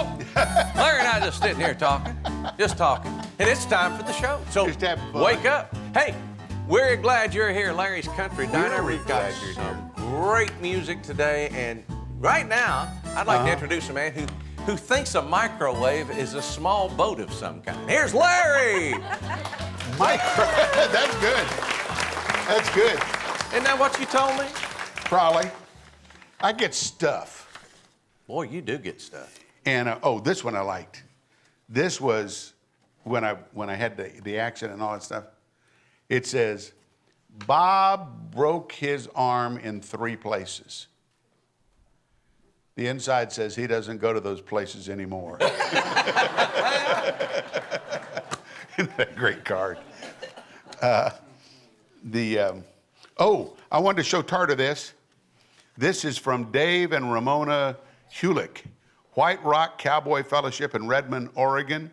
folk. Larry and I just sitting here talking, just talking. And it's time for the show. So Just having fun. wake up. Hey, we're glad you're here, Larry's Country Diner. We're We've got glad you're some great music today. And right now, I'd like to introduce a man who thinks a microwave is a small boat of some kind. Here's Larry. That's good. That's good. Isn't that what you told me? Probably. I get stuff. Boy, you do get stuff. And this one I liked. This was when I had the accident and all that stuff. It says, Bob broke his arm in 3 places. The inside says he doesn't go to those places anymore. Isn't that a great card? I wanted to show Tartar this. This is from Dave and Ramona Hulick, White Rock Cowboy Fellowship in Redmond, Oregon.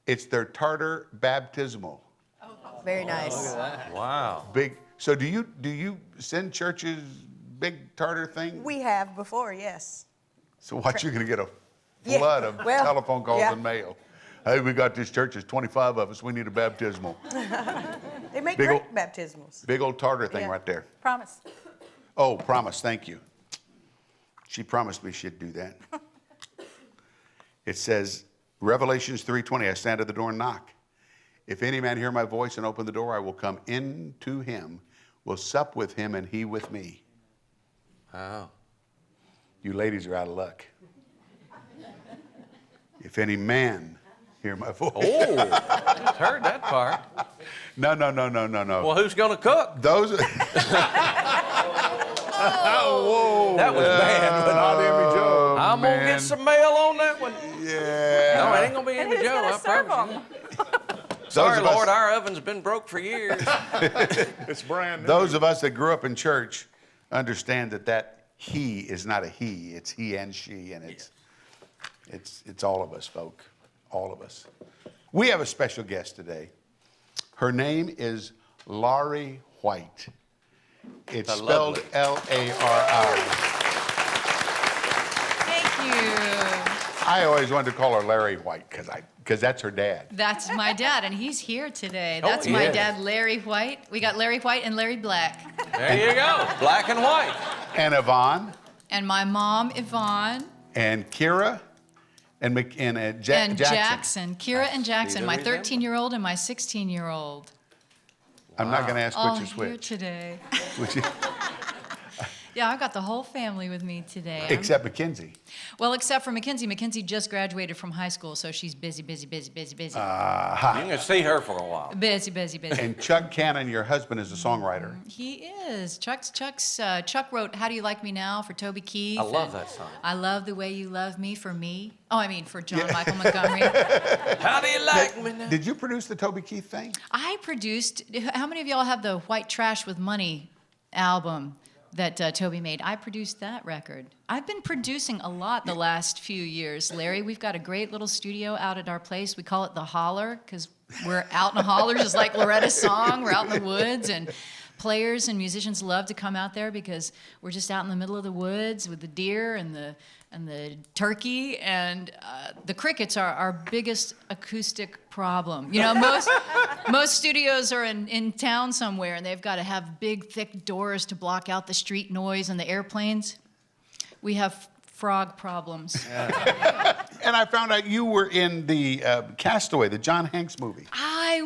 It's their Tartar baptismal. Very nice. Wow. Big. So do you send churches big Tartar thing? We have before, yes. So what, you're going to get a Yeah, flood of well, telephone calls yeah. and mail. Hey, we got this church, there's 25 of us, we need a baptismal. They make Big great ol- baptismals. Big old Tartar thing Yeah. right there. Promise. Oh, promise, thank you. She promised me she'd do that. It says, Revelations 3:20, I stand at the door and knock. If any man hear my voice and open the door, I will come in to him, will sup with him and he with me. Wow. You ladies are out of luck. If any man hear my voice. Oh, just heard that part. No. Well, who's going to cook? Those. Whoa. That was bad, but Not Emmy Joe. I'm going to man. get some mail on that one. Yeah. No, it ain't going to be And Emmy who's Joe, gonna I serve promise them? you. Sorry, of us- Lord, our oven's been broke for years. It's brand new. Those of us that grew up in church understand that he is not a he, it's he and she, and it's all of us, folk, all of us. We have a special guest today. Her name is Lari White. It's That's spelled lovely. L-A-R-I. Thank you. I always wanted to call her Larry White because that's her dad. That's my dad, and he's here today. Oh, That's my yeah. dad, Larry White. We got Larry White and Larry Black. There you go, black and white. And Yvonne And my mom, Yvonne, and Kira and and Jackson. Jackson. Kira and Jackson, the my resemblance. 13-year-old and my 16-year-old. I'm not going to ask All which is here which. today. Which is, Yeah, I've got the whole family with me today. except Mackenzie. Well, except for Mackenzie. Mackenzie just graduated from high school, so she's busy. You're going to see her for a while. Busy. And Chuck Cannon, your husband, is a songwriter. He is. Chuck wrote "How Do You Like Me Now" for Toby Keith. I love and that song. I love the way you love me for me. Oh, I mean for John Michael Montgomery. How do you like me now? Did you produce the Toby Keith thing? I produced. How many of y'all have the White Trash with Money album that Toby made? I produced that record. I've been producing a lot the last few years, Larry. We've got a great little studio out at our place. We call it the Holler because we're out in the holler, just like Loretta's song. We're out in the woods, and players and musicians love to come out there because we're just out in the middle of the woods with the deer and the turkey, and the crickets are our biggest acoustic problem. You know, most studios are in town somewhere, and they've got to have big, thick doors to block out the street noise and the airplanes. We have frog problems. And I found out you were in the Castaway, the John Hanks movie.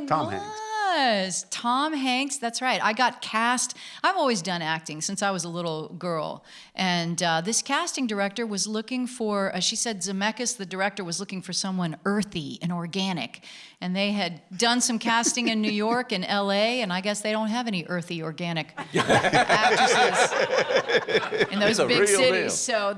Tom Hanks. Tom Hanks, that's right. I got cast. I've always done acting since I was a little girl. And this casting director was looking for, she said Zemeckis, the director, was looking for someone earthy and organic. And they had done some casting in New York and LA, and I guess they don't have any earthy, organic actresses in those It's a big real cities. deal. So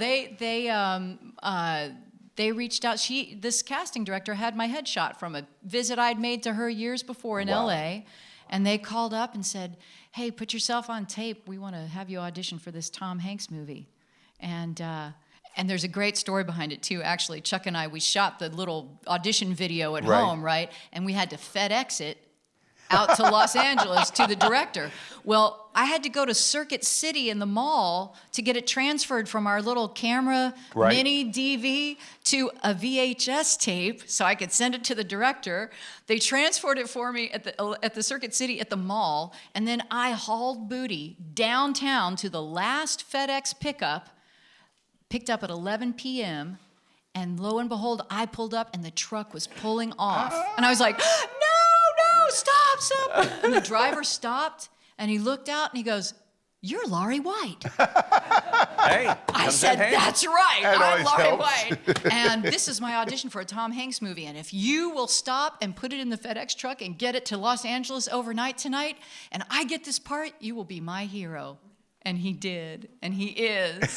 they reached out. This casting director had my headshot from a visit I'd made to her years before in LA, and they called up and said, "Hey, put yourself on tape. We want to have you audition for this Tom Hanks movie." And there's a great story behind it too. Actually, Chuck and I, we shot the little audition video at home, right? And we had to FedEx it out to Los Angeles to the director. Well, I had to go to Circuit City in the mall to get it transferred from our little camera Right. mini DV to a VHS tape so I could send it to the director. They transferred it for me at the Circuit City at the mall, and then I hauled booty downtown to the last FedEx pickup, picked up at 11 p.m., and lo and behold, I pulled up and the truck was pulling off. And I was like, no, stop. And the driver stopped and he looked out and he goes, "You're Lari White." Hey, I comes in said, handy. "That's right, That I'm always Lari helps. White." And this is my audition for a Tom Hanks movie. And if you will stop and put it in the FedEx truck and get it to Los Angeles overnight tonight, and I get this part, you will be my hero. And he did, and he is. Isn't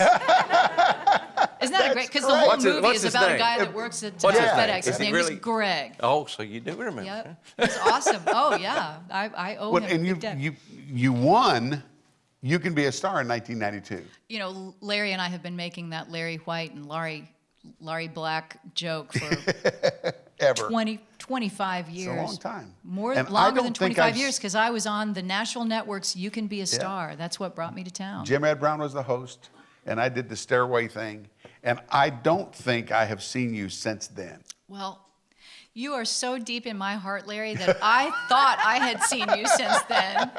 that great? Because the whole What's his- movie what's is his about a name? guy that works at What's his name? FedEx. Is His he name really- is Greg. Oh, so you do remember. Yep, it's awesome. Oh yeah, I owe Well, him. and a big debt. you won. You Can Be a Star in 1992. You know, Larry and I have been making that Larry White and Larry Black joke for Ever. 25 years. It's a long time. More And I longer don't than think 25 I've years because I was on the national network's You Can Be a Star. That's what brought me to town. Jim Ed Brown was the host, and I did the stairway thing. And I don't think I have seen you since then. Well, you are so deep in my heart, Larry, that I thought I had seen you since then.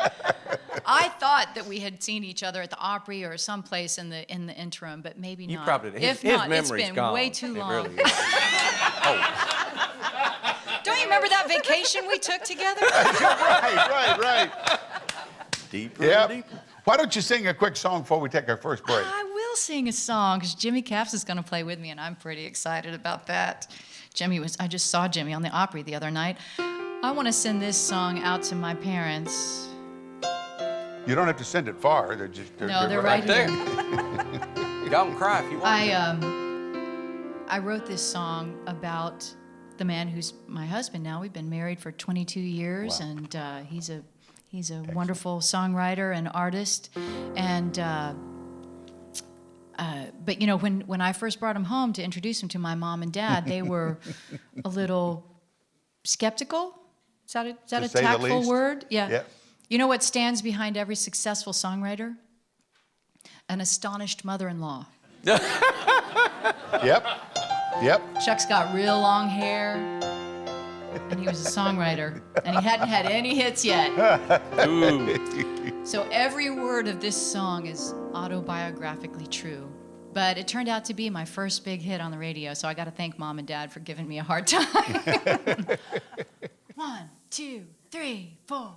I thought that we had seen each other at the Opry or someplace in the interim, but maybe You not. probably did. If His not, it's memory's been gone. way too It long. really is. Don't you remember that vacation we took together? Right. Deeper Yep. and deeper. Why don't you sing a quick song before we take our first break? I will sing a song because Jimmy Capps is going to play with me, and I'm pretty excited about that. I just saw Jimmy on the Opry the other night. I want to send this song out to my parents. You don't have to send it far. They're They're right right There. here. Y'all can cry if you want to. I wrote this song about the man who's my husband now. We've been married for 22 years, Wow. and he's a wonderful songwriter and artist. And but you know, when I first brought him home to introduce him to my mom and dad, they were a little skeptical. Is that a To say the tactful least. word? Yeah. Yep. You know what stands behind every successful songwriter? An astonished mother-in-law. Yep. Chuck's got real long hair, and he was a songwriter, and he hadn't had any hits yet. Ooh. So every word of this song is autobiographically true. But it turned out to be my first big hit on the radio, so I got to thank Mom and Dad for giving me a hard time. 1, 2, 3, 4.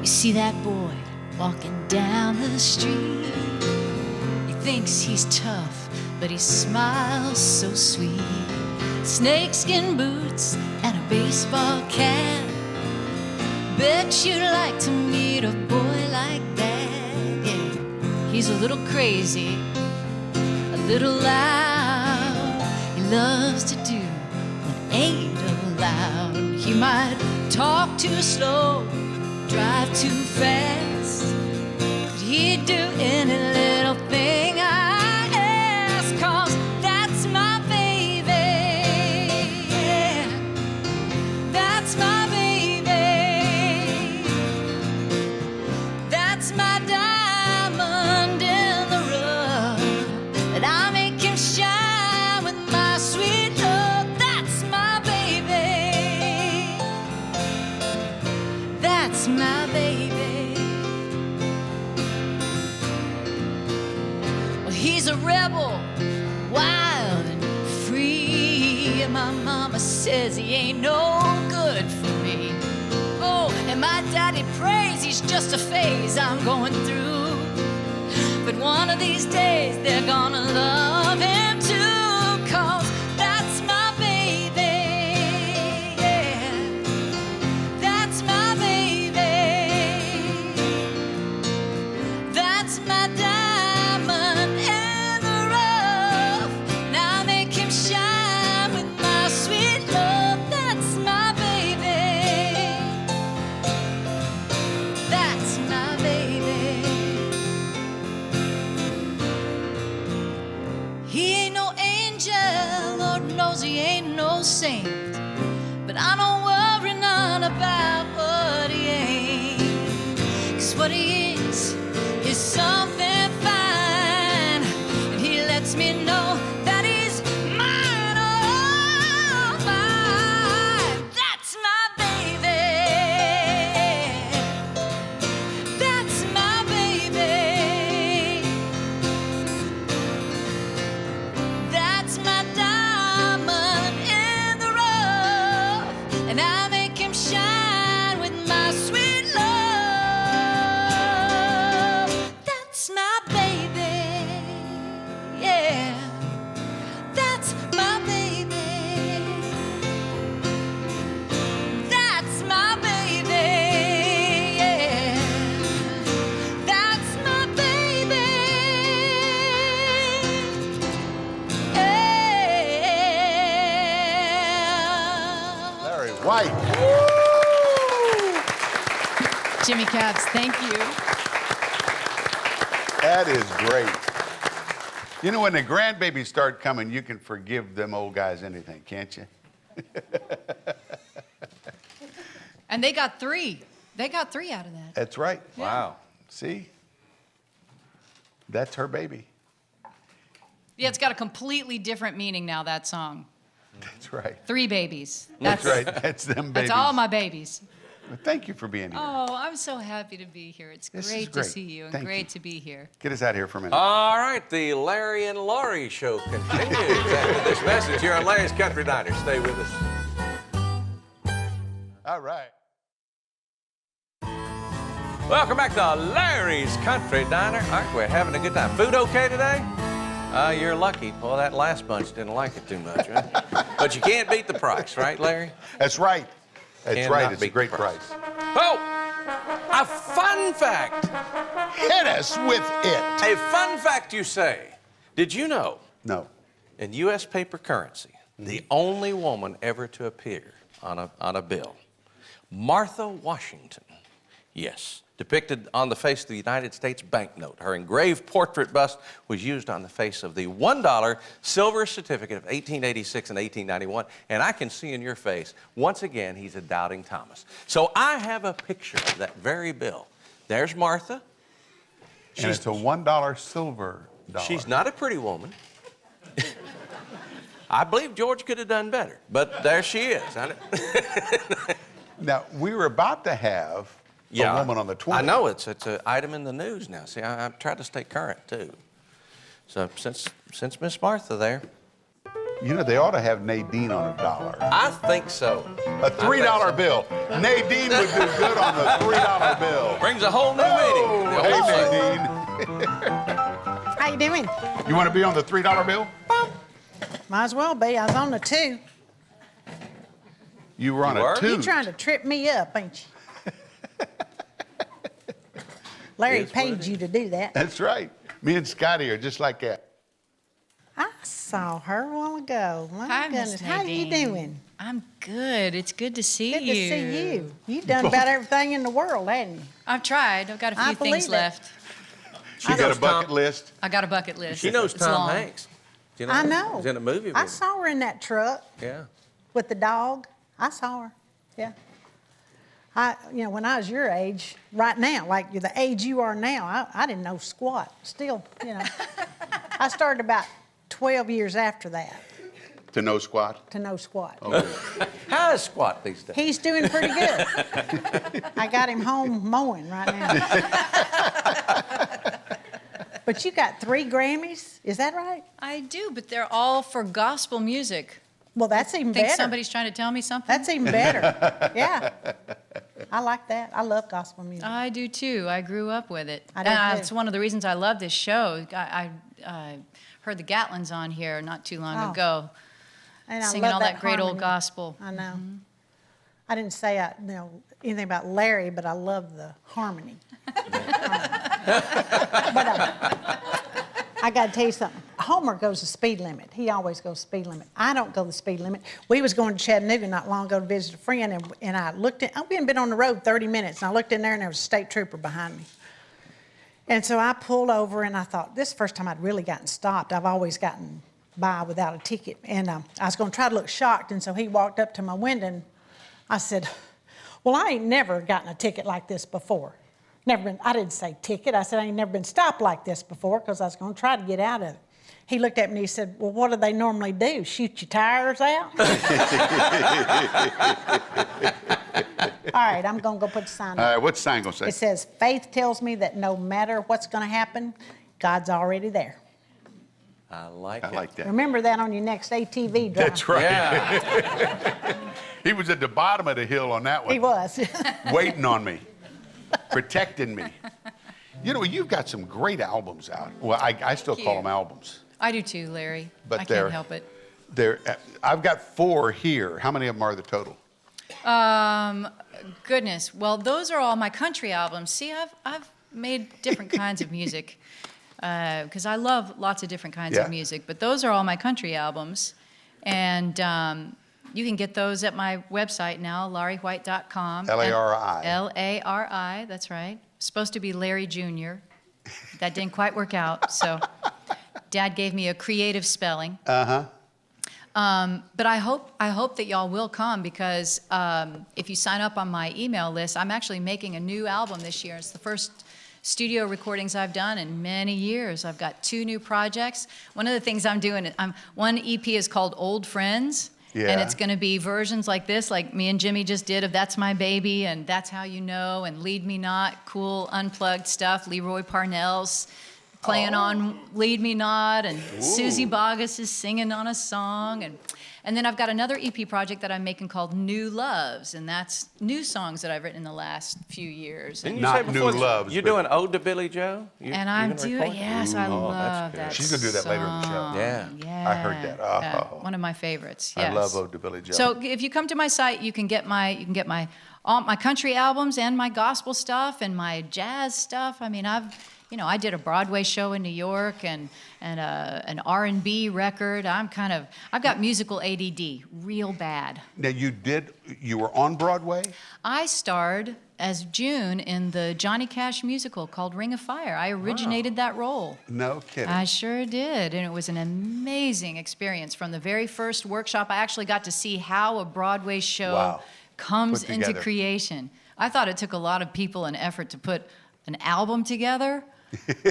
You see that boy walking down the street. He thinks he's tough, but he smiles so sweet. Snakeskin boots and a baseball cap. Bet you'd like to meet a boy like that. Yeah, he's a little crazy, a little loud. He loves to do what ain't allowed. He might talk too slow, drive too fast, but he'd do any little thing I ask, 'cause that's my baby. Yeah, that's my baby. That's my diamond in the rough, and I make him shine with my sweet love. That's my baby. That's my baby. Well, he's a rebel, wild and free. And my mama says he ain't no good for me. Oh, and my daddy prays he's just a phase I'm going through. But one of these days they're gonna love him too, 'cause that's my baby. Yeah. That's my baby. That's my diamond in the rough. Now make him shine with my sweet love. That's my baby. That's my baby. what he is something fine. And he lets me know that he's mine, oh, mine. That's my baby. That's my baby. That's my diamond in the rough. And I make him shine with my sweet love. That's my baby. Yeah. That's my baby. That's my baby. Yeah. That's my baby. Yeah. Larry White. Jimmy Cabs, thank you. That is great. You know, when the grandbabies start coming, you can forgive them old guys anything, can't you? And they got 3. They got 3 out of that. That's right. Wow. See? That's her baby. Yeah, it's got a completely different meaning now, that song. That's right. 3 babies. That's right. That's them babies. That's all my babies. Well, thank you for being here. Oh, I'm so happy to be here. It's This is great to great. see you and Thank great you. to be here. Get us out of here for a minute. All right, the Larry and Lari show continues after this message here on Larry's Country Diner. Stay with us. All right. Welcome back to Larry's Country Diner. All right, we're having a good time. Food okay today? You're lucky. Well, that last bunch didn't like it too much, right? But you can't beat the price, right, Larry? That's right. That's Cannot right. It's a beat great the price. price. Oh, a fun fact. Hit us with it. A fun fact, you say. Did you know No. in U.S. paper currency, the only woman ever to appear on a bill, Martha Washington, yes, depicted on the face of the United States banknote. Her engraved portrait bust was used on the face of the $1 silver certificate of 1886 and 1891. And I can see in your face, once again, he's a doubting Thomas. So I have a picture of that very bill. There's Martha. And it's a $1 silver dollar. She's not a pretty woman. I believe George could have done better, but there she is. Now, we were about to have a woman on the 20th. I know, it's an item in the news now. See, I try to stay current, too. So since Miss Martha there. You know, they ought to have Nadine on $1. I think so. A $3 bill. Nadine would do good on the $3 bill. Brings a whole new meaning. Oh, hey, Nadine. How you doing? You want to be on the $3 bill? Might as well be. I was on the 2. You were on You were? a 2. You're trying to trip me up, ain't you? Larry Is what it paid is. you to do that. That's right. Me and Scotty are just like that. I saw her a while ago. My Hi, goodness. Miss How you Nadine. doing? I'm good. It's good to see Good you. to see you. You've done about everything in the world, haven't you? I've tried. I've got a I few things believe it. left. She got a bucket list. I got a bucket list. She knows It's Tom long. Hanks. Do you I know. He's in a movie with I him. saw her in that truck Yeah. with the dog. I saw her. Yeah. When I was your age, right now, like the age you are now, I didn't know squat. Still, I started about 12 years after that To no squat. to know squat. Okay. How is Squat these days? He's doing pretty good. I got him home mowing right now. But you got 3 Grammys, is that right? I do, but they're all for gospel music. Well, that's even Think better. somebody's trying to tell me something? That's even better. Yeah. I like that. I love gospel music. I do too. I grew up with it. I did too. It's one of the reasons I love this show. I heard the Gatlins on here not too long Oh. ago, And I singing love all that great old harmony. gospel. I know. I didn't say I know anything about Larry, but I love the harmony. I got to tell you something. Homer goes the speed limit. He always goes speed limit. I don't go the speed limit. We was going to Chattanooga not long ago to visit a friend, and I looked at, we hadn't been on the road 30 minutes, and I looked in there, and there was a state trooper behind me. And so I pulled over, and I thought, this is the first time I'd really gotten stopped. I've always gotten by without a ticket. And I was going to try to look shocked, and so he walked up to my window, and I said, well, I ain't never gotten a ticket like this before. I didn't say ticket. I said, I ain't never been stopped like this before because I was going to try to get out of it. He looked at me and he said, well, what do they normally do? Shoot your tires out? All right, I'm going to go put the sign All up. right, what's the sign going to say? It says, faith tells me that no matter what's going to happen, God's already there. I like I it. like that. Remember that on your next ATV drive. That's right. Yeah. He was at the bottom of the hill on that one. He was. Waiting on me, protecting me. You know, you've got some great albums out. Well, I still Thank call you. them albums. I do too, Larry. But I they're- can't help it. I've got 4 here. How many of them are the total? Goodness. Well, those are all my country albums. See, I've made different kinds of music because I love lots of different kinds Yeah. of music. But those are all my country albums, and you can get those at my website now, LariWhite.com. Lari. Lari. That's right. Supposed to be Larry Jr. That didn't quite work out, so Dad gave me a creative spelling. But I hope that y'all will come because if you sign up on my email list, I'm actually making a new album this year. It's the first studio recordings I've done in many years. I've got 2 new projects. One of the things I'm doing, one EP is called Old Friends. Yeah. And it's going to be versions like this, like me and Jimmy just did of That's My Baby and That's How You Know and Lead Me Not, cool unplugged stuff. Leroy Parnell's playing on Lead Me Not, and Susie Boggess is singing on a song. And then I've got another EP project that I'm making called New Loves, and that's new songs that I've written in the last few years. Didn't you Not say before New that Loves, You're but- doing Ode to Billie Joe? And I'm doing, yes, I Oh, love that's that. good. She's gonna do that later in the show. song. Yeah. Yeah. I heard that. Oh. One of my favorites. I Yes. love Ode to Billie Joe. So if you come to my site, you can get my all my country albums and my gospel stuff and my jazz stuff. I mean, I did a Broadway show in New York and an R&B record. I've got musical ADD real bad. Now, you were on Broadway? I starred as June in the Johnny Cash musical called Ring of Fire. I originated that role. No kidding. I sure did, and it was an amazing experience. From the very first workshop, I actually got to see how a Broadway show Wow. comes Put into together. creation. I thought it took a lot of people and effort to put an album together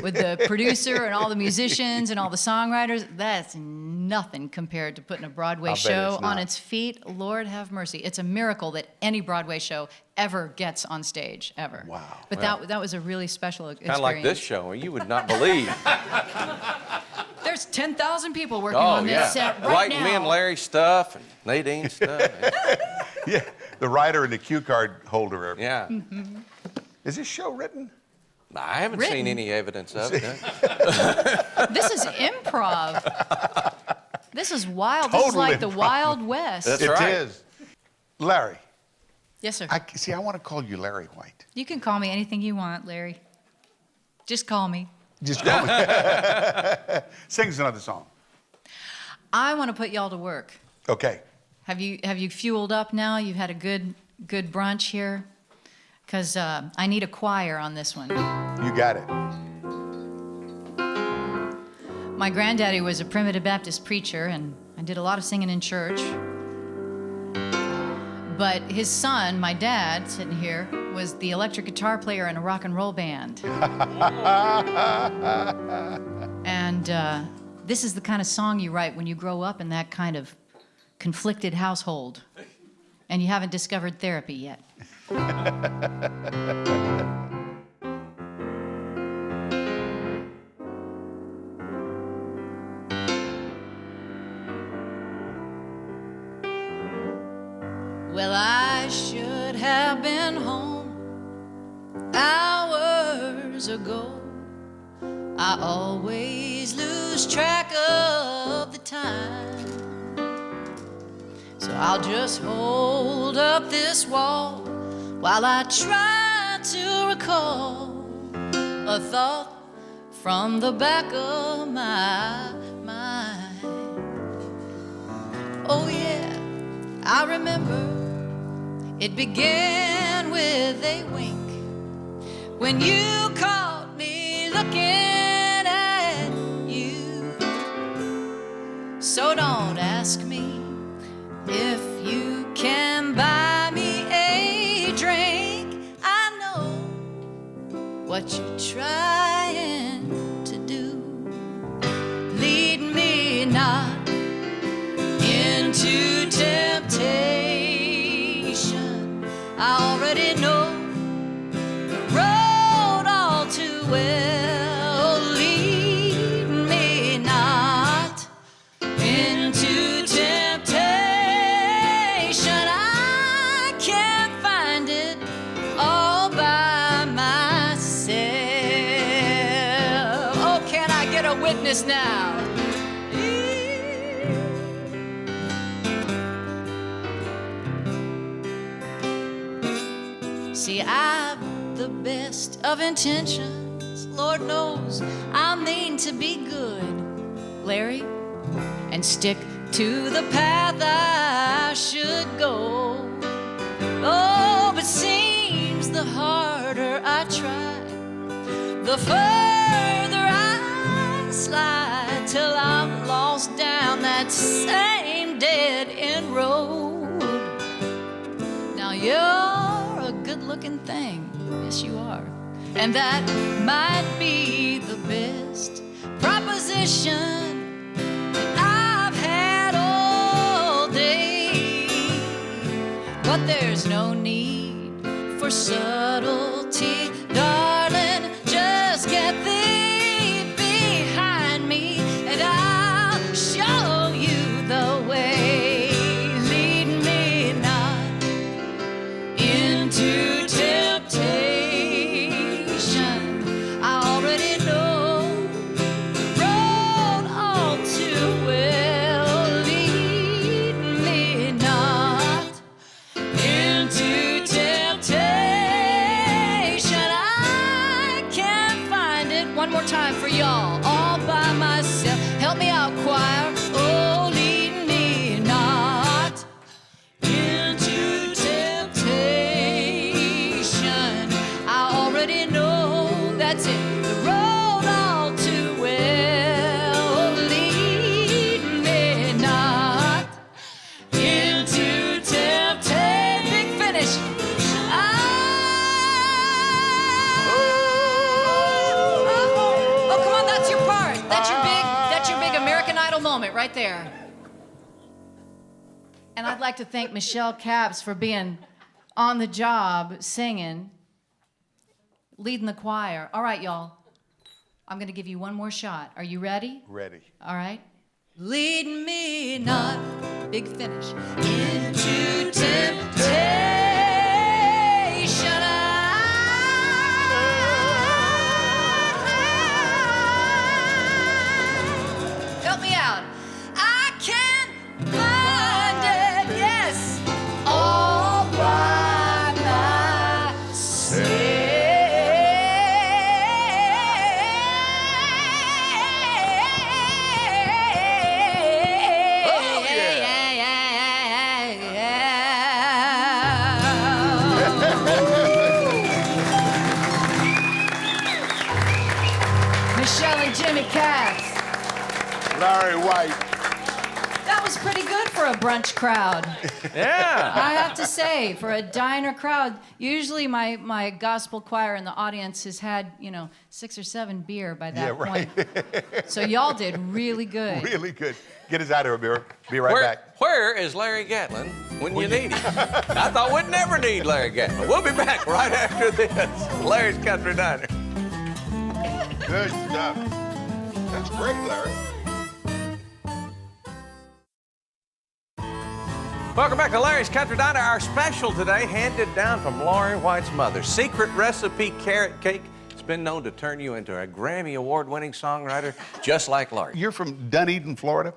with the producer and all the musicians and all the songwriters. That's nothing compared to putting a Broadway I'll bet show it's not. on its feet. Lord have mercy. It's a miracle that any Broadway show ever gets on stage, ever. Wow. But that was a really special experience. Kind of like this show, you would not believe. There's 10,000 people working Oh, on yeah. this set right Like now. me and Larry's stuff and Nadine's stuff. Yeah, the writer and the cue card holder. Yeah. Is this show written? I haven't Written. seen any evidence of it. This is improv. This is wild. This is Total like the improv. Wild West. That's It right. is. Larry, Yes, sir. I want to call you Larry White. You can call me anything you want, Larry. Just call me. Just call me. Sing us another song. I want to put y'all to work. Okay. Have you fueled up now? You've had a good brunch here? Because I need a choir on this one. You got it. My granddaddy was a primitive Baptist preacher, and I did a lot of singing in church. But his son, my dad, sitting here, was the electric guitar player in a rock and roll band. And this is the kind of song you write when you grow up in that kind of conflicted household, and you haven't discovered therapy yet. Well, I should have been home hours ago. I always lose track of the time. So I'll just hold up this wall while I try to recall a thought from the back of my mind. Oh yeah, I remember it began with a wink when you caught me looking at you. So don't ask me if you can buy me a drink. I know what you're trying to do. Lead me not into temptation. I already know the road all too well. Lead me not into temptation. I can't find it all by myself. Oh, can I get a witness now? See, I've the best of intentions. Lord knows I mean to be good, Larry, and stick to the path I should go. Oh, but seems the harder I try, the further I slide, till I'm lost down that same dead-end road. Now you're a good-looking thing, yes you are, and that might be the best proposition that I've had all day. But there's no need for subtlety, darling, just get thee behind me and I'll show you the way. Lead me not into temptation. I already know the road all too well. Lead me not into temptation. I can't find it. One more time for y'all, all by myself. Help me out, choir. Oh, lead me not into temptation. I already know that's it. The road all too well. Lead me not into temptation. Big finish. Oh, come on, that's your part. That's your big American Idol moment right there. And I'd like to thank Michelle Capps for being on the job, singing, leading the choir. All right, y'all. I'm going to give you one more shot. Are you ready? Ready. All right. Lead me not, big finish, into temptation. Help me out. I can't find it, yes, all by myself. Michelle and Jimmy Katz. Larry White. That was pretty good for a brunch crowd. Yeah. I have to say, for a diner crowd, usually my gospel choir in the audience has had, 6 or 7 beer by that point. So y'all did really good. Really good. Get us out of here, be right back. Where is Larry Gatlin when you need him? I thought we'd never need Larry Gatlin. We'll be back right after this. Larry's Country Diner. Good stuff. That's great, Larry. Welcome back to Larry's Country Diner. Our special today, handed down from Lari White's mother. Secret recipe carrot cake. It's been known to turn you into a Grammy Award-winning songwriter, just like Lari. You're from Dunedin, Florida?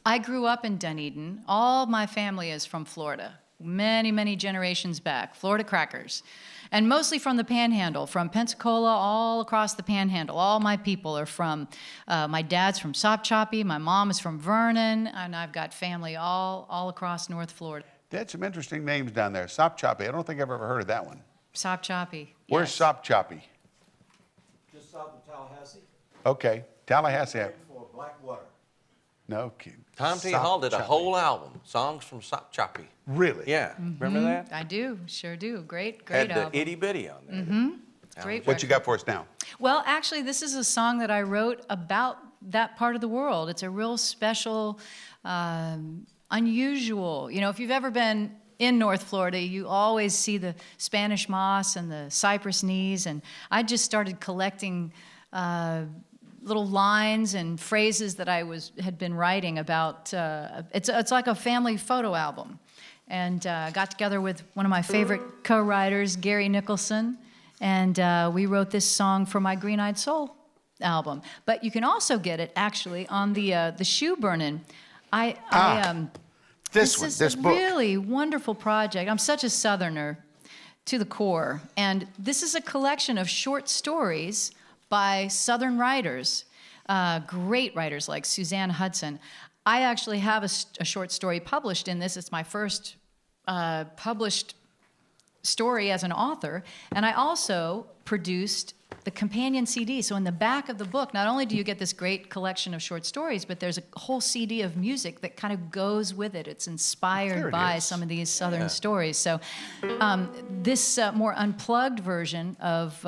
I grew up in Dunedin. All my family is from Florida. Many, many generations back. Florida crackers. And mostly from the Panhandle, from Pensacola all across the Panhandle. All my people are from, my dad's from Sopchoppy, my mom is from Vernon, and I've got family all across North Florida. They had some interesting names down there. Sopchoppy. I don't think I've ever heard of that one. Sopchoppy. Where's Sopchoppy? Just south of Tallahassee. Okay. Tallahassee. For Blackwater. No kidding. Tom T. Hall did a whole album, songs from Sopchoppy. Really? Yeah. Remember that? I do, sure do. Great Had album. the itty bitty on there. Great What you got for us now? Well, actually, this is a song that I wrote about that part of the world. It's a real special, unusual. You know, if you've ever been in North Florida, you always see the Spanish moss and the cypress knees. And I just started collecting little lines and phrases that I had been writing about. It's like a family photo album. And got together with one of my favorite co-writers, Gary Nicholson, and we wrote this song for my Green Eyed Soul album. But you can also get it actually on the Shoe Burnin'. This is this a book. really wonderful project. I'm such a Southerner to the core, and this is a collection of short stories by Southern writers, great writers like Suzanne Hudson. I actually have a short story published in this. It's my first published story as an author, and I also produced the companion CD. So in the back of the book, not only do you get this great collection of short stories, but there's a whole CD of music that kind of goes with it. It's inspired by some of these Southern stories. So this more unplugged version of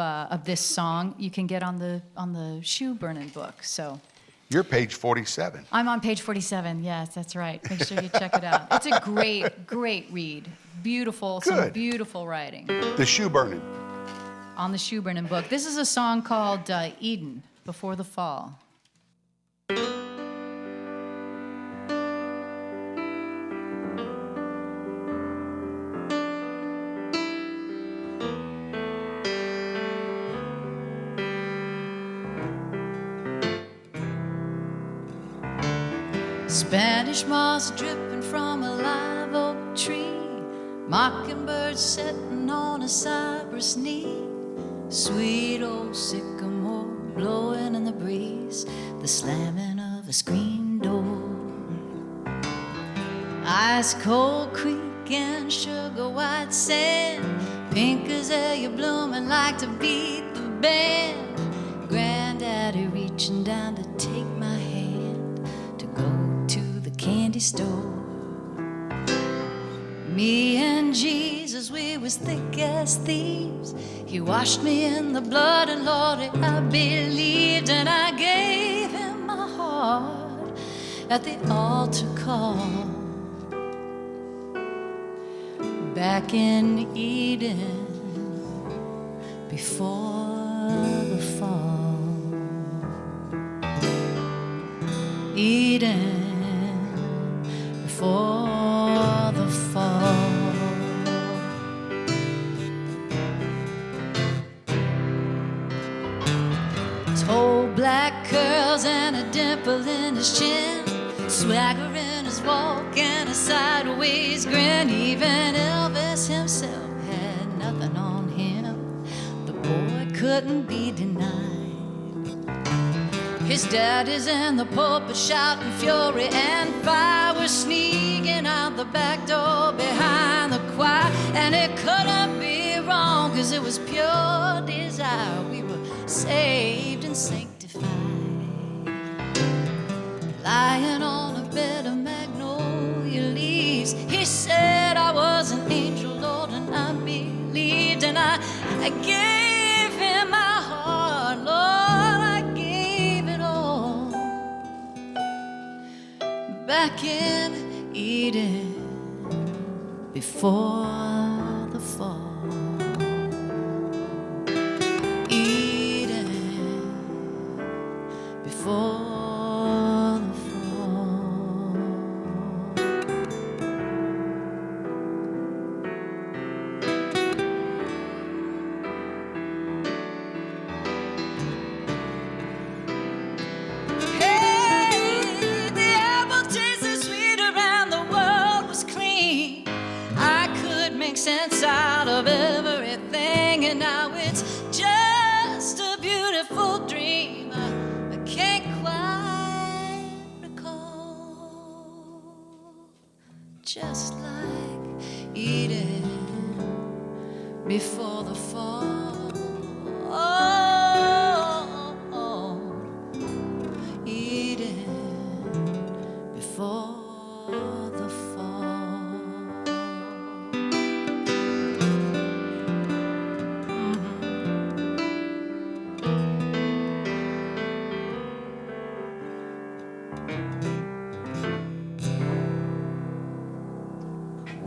this song you can get on the Shoe Burnin' book. So. You're page 47. I'm on page 47. Yes, that's right. Make sure you check it out. It's a great, great read. Beautiful, some Good. beautiful writing The Shoe Burnin'. on the Shoe Burnin' book. This is a song called Eden, Before the Fall. Spanish moss dripping from a live oak tree, mockingbirds sitting on a cypress knee, sweet old sycamore blowing in the breeze, the slamming of a screen door, ice cold creek and sugar white sand, pink azalea blooming like to beat the band, granddaddy reaching down to take my hand to go to the candy store. Me and Jesus, we was thick as thieves. He washed me in the blood, and Lord, I believed, and I gave him my heart at the altar call. Back in Eden, before the fall. Eden, before the fall. Tall black curls and a dimple in his chin, swagger in his walk and a sideways grin. Even Elvis himself had nothing on him. The boy couldn't be denied. His daddy's in the pulpit shouting fury and fire. We're sneaking out the back door behind the choir, and it couldn't be wrong, 'cause it was pure desire. We were saved and sanctified, lying on a bed of magnolia leaves. He said I was an angel, Lord, and I believed, and I gave him my heart, Lord, I gave it all. Back in Eden, before the fall. Eden, before the fall. Hey, the apple tasted sweeter and the world was clean. I could make sense out of everything, and now it's just a beautiful dream. I can't quite recall. Just like Eden before the fall. Oh, Eden before the fall.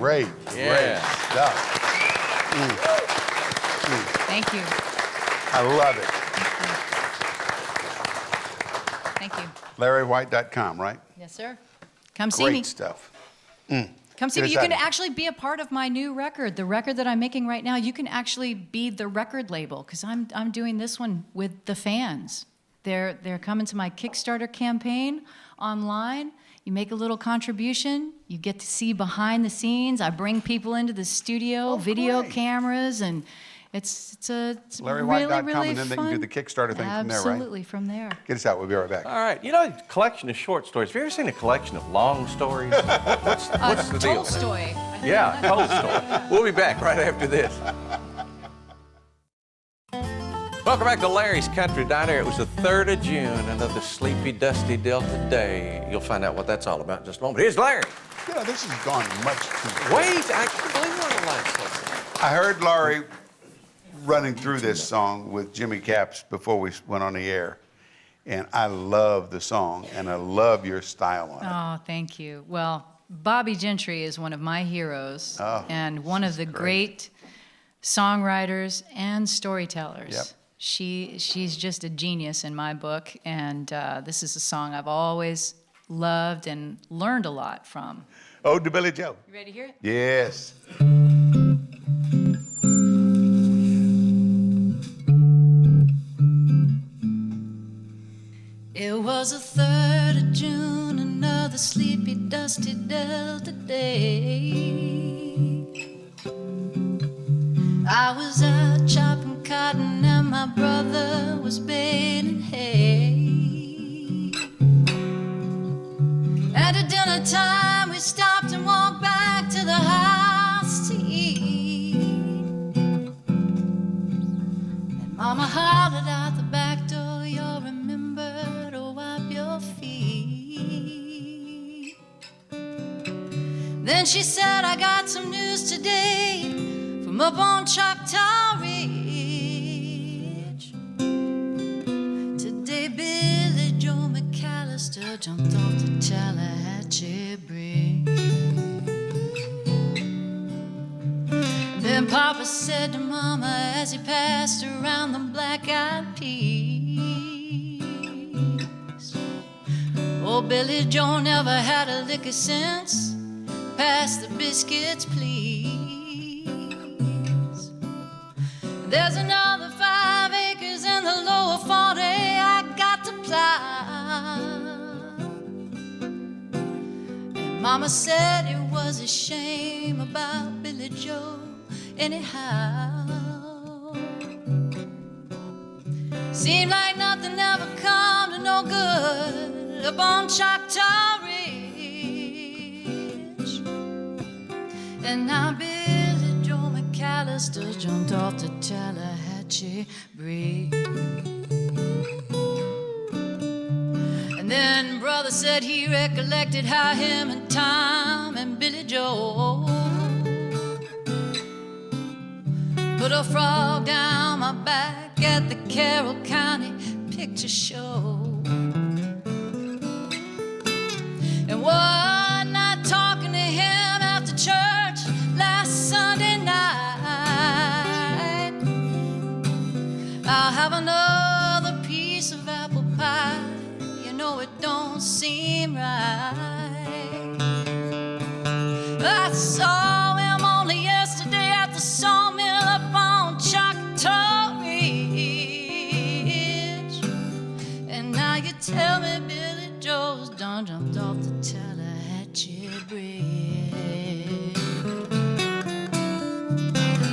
Great Yeah. stuff. Thank you. I love it. Thank you. LarryWhite.com, right? Yes, sir. Come see me. Great stuff. Come see Get me. us You out can of here. actually be a part of my new record, the record that I'm making right now. You can actually be the record label because I'm doing this one with the fans. They're coming to my Kickstarter campaign online. You make a little contribution. You get to see behind the scenes. I bring people into the studio, video great. cameras, and it's LarryWhite.com, really and then they can do fun. the Kickstarter thing from there, right? Absolutely, from there. Get us out. We'll be right back. All right. You know, a collection of short stories. Have you ever seen a collection of long stories? What's the deal? Tolstoy. Yeah, Tolstoy. We'll be back right after this. Welcome back to Larry's Country Diner. It was the 3rd of June, another sleepy, dusty Delta day. You'll find out what that's all about in just a moment. Here's Larry. You know, this has gone much too quick. Wait, I can't believe we're on the line so fast. I heard Lari running through this song with Jimmy Capps before we went on the air, and I love the song, and I love your style on it. Oh, thank you. Well, Bobby Gentry is one of my heroes and one of the great songwriters and storytellers. Yep. She's just a genius in my book, and this is a song I've always loved and learned a lot from. Ode to Billie Joe. You ready to hear it? Yes. It was the 3rd of June, another sleepy, dusty Delta day. I was out chopping cotton and my brother was baling hay. And at dinner time we stopped and walked back to the house to eat. And Mama hollered out the back door, "You'll remember to wipe your feet." Then she said, "I got some news today from up on Choctaw Ridge. Today Billie Joe McAllister jumped off the Tallahatchie Bridge." Then Papa said to Mama as he passed around the black-eyed peas, "Oh, Billie Joe never had a lick of sense. Pass the biscuits, please. There's another 5 acres in the lower 40 I got to plow." And Mama said it was a shame about Billie Joe anyhow. Seemed like nothing ever come to no good up on Choctaw Ridge. And now Billie Joe McAllister jumped off the Tallahatchie Bridge. And then Brother said he recollected how him and Tom and Billie Joe put a frog down my back at the Carroll County Picture Show. And one night talking to him after church last Sunday night, "I'll have another piece of apple pie. You know it don't seem right." I saw him only yesterday at the sawmill up on Choctaw Ridge. And now you tell me Billie Joe's done jumped off the Tallahatchie Bridge.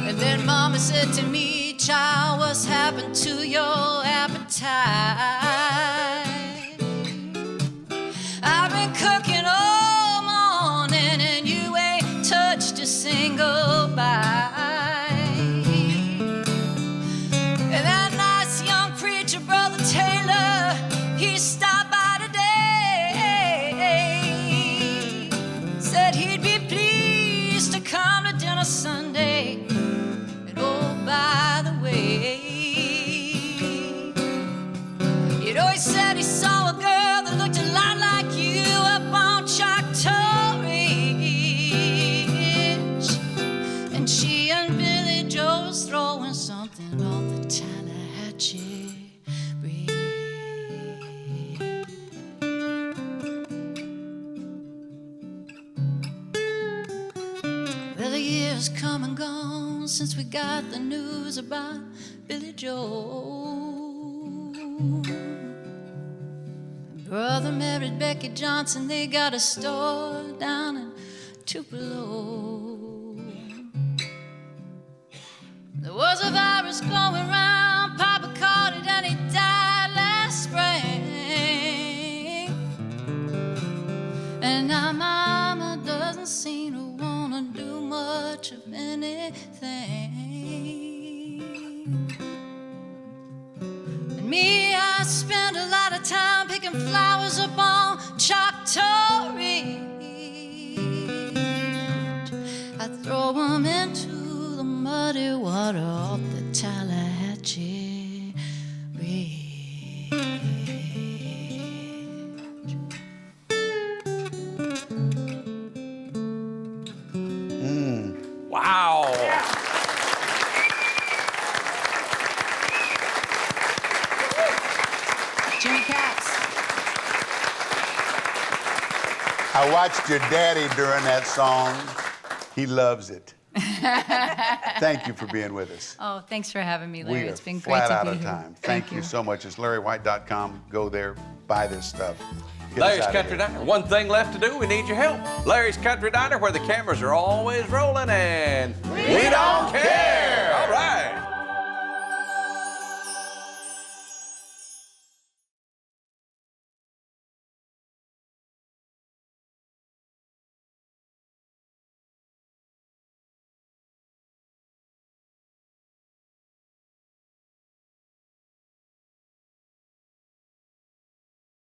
And then Mama said to me, "Child, what's happened to your appetite? I've been cooking all morning and you ain't touched a single bite." And that nice young preacher, Brother Taylor, he stopped by today. Said he'd be pleased to come to dinner Sunday. And oh, by the way, often off the Tallahatchie Bridge. Well, the years come and gone since we got the news about Billie Joe. Brother married Becky Johnson, they got a store down in Tupelo. There was a virus going around, Papa caught it and he died last spring. And now Mama doesn't seem to wanna do much of anything. And me, I spend a lot of time picking flowers up on Choctaw Ridge. I throw them into the muddy water off the Tallahatchie Ridge. Wow. Jimmy Katz. I watched your daddy during that song. He loves it. Thank you for being with us. Oh, thanks for having me, Larry. We are It's been great flat to out be of here. time. Thank you so much. It's LarryWhite.com. Go there, buy this stuff. Get us Larry's out of Country here. Diner. One thing left to do, we need your help. Larry's Country Diner, where the cameras are always rolling and we don't care.